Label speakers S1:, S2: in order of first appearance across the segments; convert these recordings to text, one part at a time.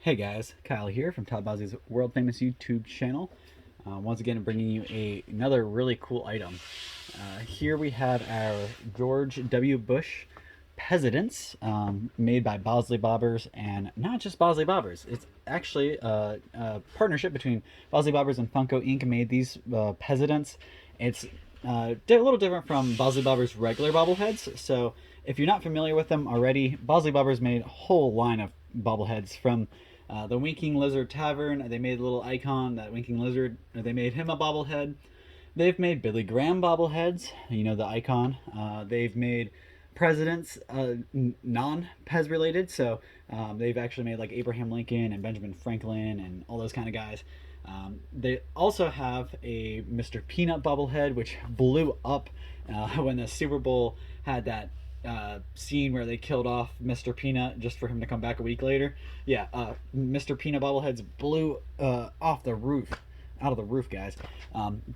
S1: Hey guys, Kyle here from Todd Bosley's world famous YouTube channel. Once again, I'm bringing you another really cool item. Here we have our George W. Bush PEZidents, made by Bosley Bobbers, and not just Bosley Bobbers. It's actually a partnership between Bosley Bobbers and Funko Inc. made these PEZidents. It's a little different from Bosley Bobbers' regular bobbleheads. So if you're not familiar with them already, Bosley Bobbers made a whole line of bobbleheads from the Winking Lizard Tavern. They made a little icon, that Winking Lizard. They made him a bobblehead. They've made Billy Graham bobbleheads, you know, the icon. They've made presidents, non-Pez related. So they've actually made like Abraham Lincoln and Benjamin Franklin and all those kind of guys. They also have a Mr. Peanut bobblehead, which blew up when the Super Bowl had that scene where they killed off Mr. Peanut just for him to come back a week later. Yeah, Mr. Peanut bobbleheads blew off the roof, out of the roof, guys.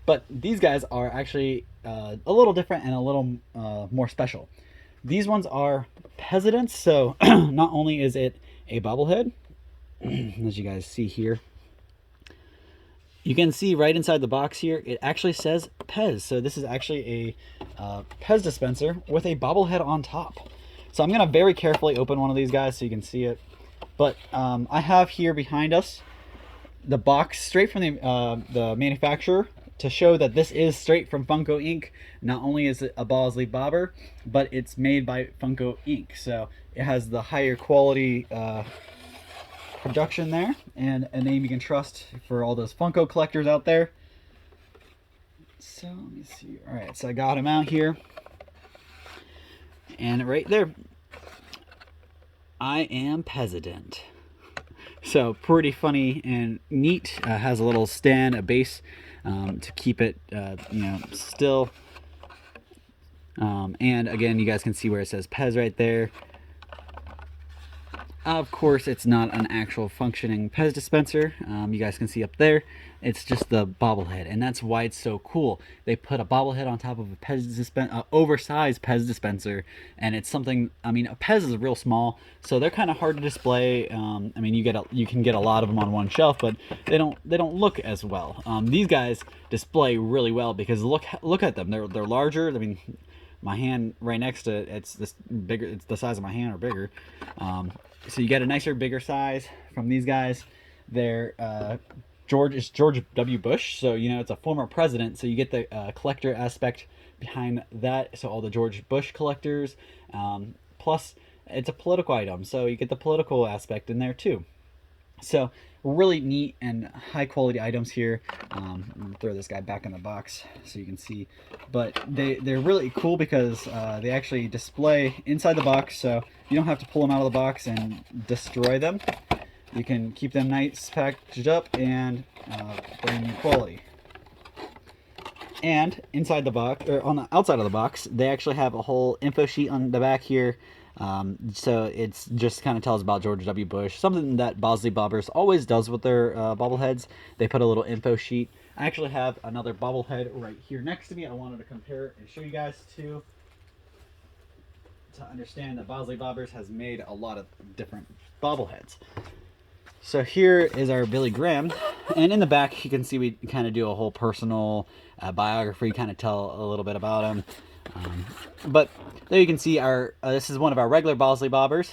S1: But these guys are actually a little different and a little more special. These ones are PEZidents, so not only is it a bobblehead, as you guys see here, you can see right inside the box here, it actually says PEZ. So this is actually a PEZ dispenser with a bobblehead on top. So I'm going to very carefully open one of these guys so you can see it. But I have here behind us the box straight from the manufacturer to show that this is straight from Funko Inc. Not only is it a Bosley Bobber, but it's made by Funko Inc. So it has the higher quality production there, and a name you can trust for all those Funko collectors out there. So let me see. All right, so I got him out here, and right there, I am PEZident. So pretty funny and neat. Has a little stand, a base to keep it, still. And again, you guys can see where it says PEZ right there. Of course, it's not an actual functioning PEZ dispenser. You guys can see up there, it's just the bobblehead, and that's why it's so cool. They put a bobblehead on top of a PEZ oversized PEZ dispenser, and it's something. I mean, a PEZ is real small, so they're kind of hard to display. I mean, you can get a lot of them on one shelf, but they don't look as well. These guys display really well because look at them. They're larger. I mean, my hand right next to it's this bigger. It's the size of my hand or bigger. So you get a nicer, bigger size from these guys. They're George W. Bush, so you know it's a former president. So you get the collector aspect behind that. So all the George Bush collectors, plus it's a political item, so you get the political aspect in there too. So really neat and high quality items here. I'm gonna throw this guy back in the box so you can see, but they're really cool because they actually display inside the box, so you don't have to pull them out of the box and destroy them. You can keep them nice, packaged up, and brand new quality. And inside the box, or on the outside of the box, they actually have a whole info sheet on the back here. So it's just kind of tells about George W. Bush, something that Bosley Bobbers always does with their bobbleheads. They put a little info sheet. I actually have another bobblehead right here next to me. I wanted to compare and show you guys to understand that Bosley Bobbers has made a lot of different bobbleheads. So here is our Billy Graham, and in the back you can see we kind of do a whole personal biography, kind of tell a little bit about him. But there you can see our this is one of our regular Bosley Bobbers,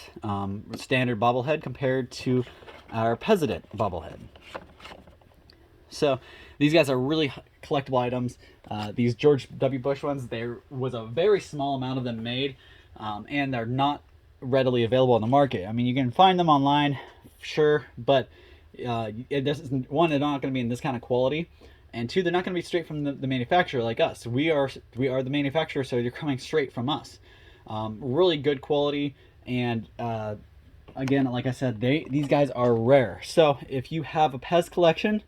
S1: standard bobblehead compared to our PEZident bobblehead. So these guys are really collectible items. These George W. Bush ones, there was a very small amount of them made, and they're not readily available on the market. I mean, you can find them online, sure, but one, they're not going to be in this kind of quality. And two, they're not going to be straight from the manufacturer like us. We are the manufacturer, so you're coming straight from us. Really good quality, and again, like I said, these guys are rare. So if you have a PEZ collection,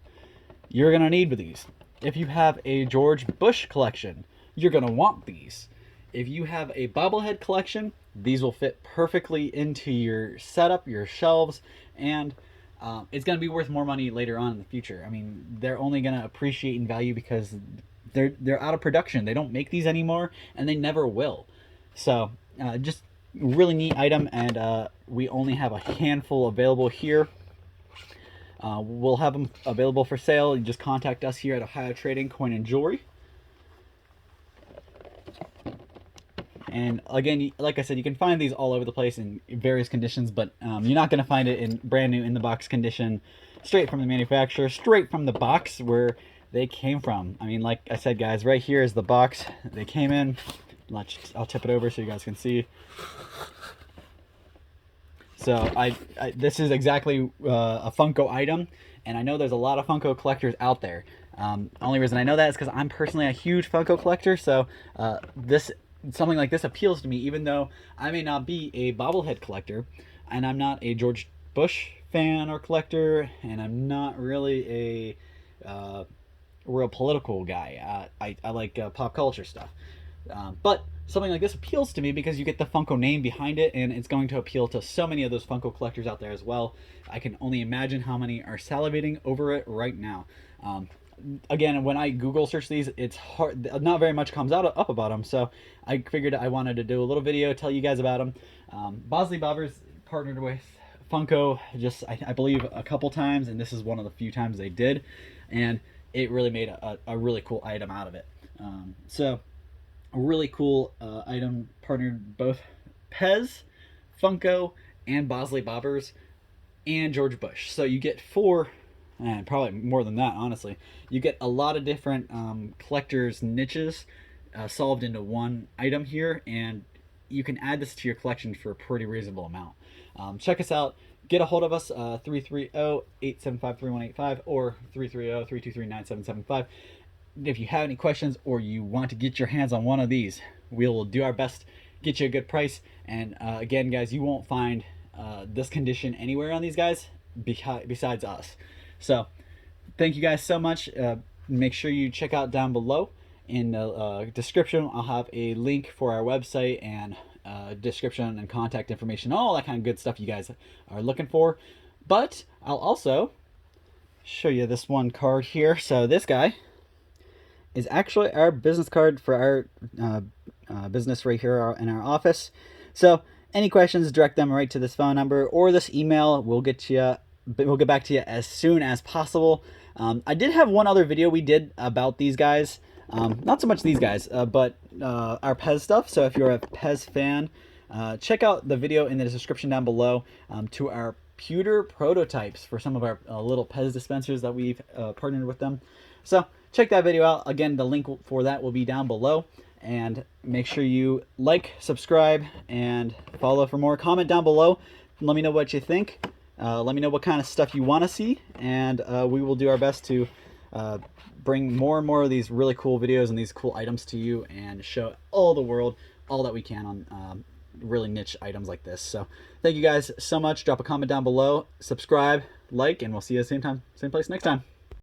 S1: you're going to need these. If you have a George Bush collection, you're going to want these. If you have a bobblehead collection, these will fit perfectly into your setup, your shelves, and it's going to be worth more money later on in the future. I mean, they're only going to appreciate in value because they're out of production. They don't make these anymore, and they never will. So just really neat item, and we only have a handful available here. We'll have them available for sale. You just contact us here at Ohio Trading Coin and Jewelry. And again, like I said, you can find these all over the place in various conditions, but you're not going to find it in brand new in the box condition, straight from the manufacturer, straight from the box where they came from. I mean, like I said, guys, right here is the box they came in. I'll tip it over so you guys can see. So this is exactly a Funko item, and I know there's a lot of Funko collectors out there. Only reason I know that is because I'm personally a huge Funko collector, so something like this appeals to me, even though I may not be a bobblehead collector, and I'm not a George Bush fan or collector, and I'm not really a real political guy. I like pop culture stuff. But something like this appeals to me because you get the Funko name behind it, and it's going to appeal to so many of those Funko collectors out there as well. I can only imagine how many are salivating over it right now. Again, when I Google search these, it's hard. Not very much comes up about them, so I figured I wanted to do a little video, tell you guys about them. Bosley Bobbers partnered with Funko just, I believe, a couple times, and this is one of the few times they did, and it really made a really cool item out of it. So a really cool item, partnered both PEZ, Funko, and Bosley Bobbers, and George Bush. So you get four, and probably more than that, honestly. You get a lot of different collectors' niches solved into one item here, and you can add this to your collection for a pretty reasonable amount. Check us out. Get a hold of us, 330-875-3185 or 330-323-9775. If you have any questions or you want to get your hands on one of these, we'll do our best to get you a good price. And again, guys, you won't find this condition anywhere on these guys besides us. So thank you guys so much. Make sure you check out down below in the description. I'll have a link for our website and description and contact information, all that kind of good stuff you guys are looking for. But I'll also show you this one card here. So this guy is actually our business card for our business right here in our office. So any questions, direct them right to this phone number or this email. We'll get back to you as soon as possible. I did have one other video we did about these guys. Not so much these guys, but our PEZ stuff. So if you're a PEZ fan, check out the video in the description down below to our pewter prototypes for some of our little PEZ dispensers that we've partnered with them. So check that video out. Again, the link for that will be down below. And make sure you like, subscribe, and follow for more. Comment down below. Let me know what you think. Let me know what kind of stuff you want to see. And we will do our best to bring more and more of these really cool videos and these cool items to you and show all the world all that we can on really niche items like this. So thank you guys so much. Drop a comment down below, subscribe, like, and we'll see you at the same time, same place next time.